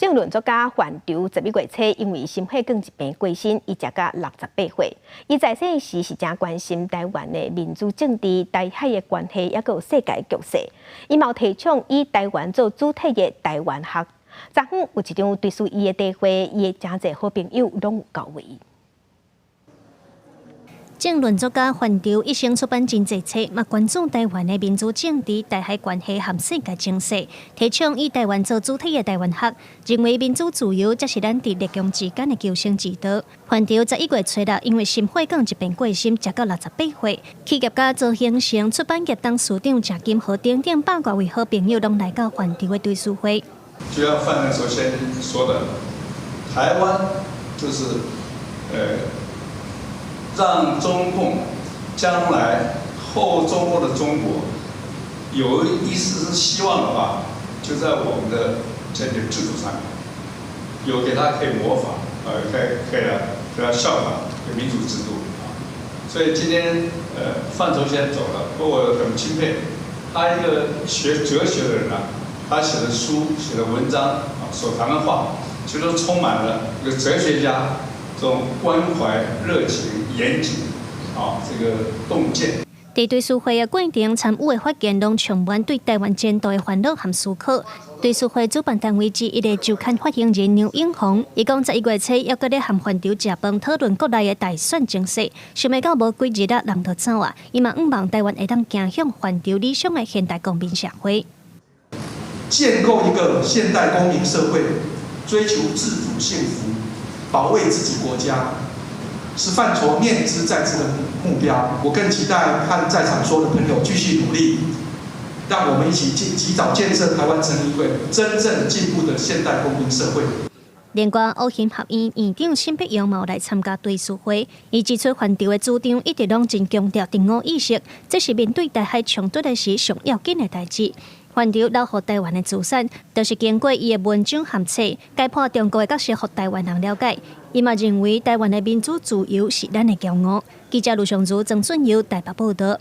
政论作家范潮11月初因为心血管疾病过身，伊才甲68岁。伊在生时是真关心台湾的民主政治、台海的关系，也有世界局势。伊嘛提倡以台湾做主体的台湾学。昨昏有一场对属伊的茶会，伊的真侪好朋友拢有到位。 政论作家范潮一生出版真侪册，嘛关注台湾的民主政治、台海关系和世界情势，提倡以台湾做主体的台湾学，认为民主自由才是咱伫列强之间的求生之道。范潮11月初因为心血管疾病过身，才到68岁。企业家周兴成、出版业董事长郑金河等等百多位好朋友拢来到范潮的追思会。就像范教授先说的，台湾就是让中共将来后中国的中国有一丝希望的话，就在我们的政治制度上面，有给他可以模仿，可以给他效仿的民主制度啊。所以今天范畴先走了，我很钦佩他一个学哲学的人啊，他写的书、写的文章啊，所谈的话，其实都充满了一个哲学家这种关怀、热情。 严谨，这个洞见。在追思会的过程，参与的发言拢充满对台湾前途的烦恼和思考。追思会主办单位之一的周刊发言人刘永红，伊讲11月初要搁咧和范潮食饭讨论国内的大选情势，想要到无几日啊，人就走啊。伊嘛希望台湾会当走向范潮理想的现代公民社会，建构一个现代公民社会，追求自主幸福，保卫自己国家。 是范畴念之在之的目标，我更期待和在场所有的朋友继续努力，让我们一起及早建设台湾成一个真正进步的现代公民社会。联关乌行学院院长沈碧阳嘛来参加追思会，伊指出范潮的主张一直拢真强调敌我意识，这是面对台海冲突的时上要紧的代志。 范潮留予台湾的资产，就是经过伊的文章和册，解剖中国的角色，互台湾人了解。伊嘛认为台湾的民主自由是咱的骄傲。记者卢尚如、曾顺尧台北报道。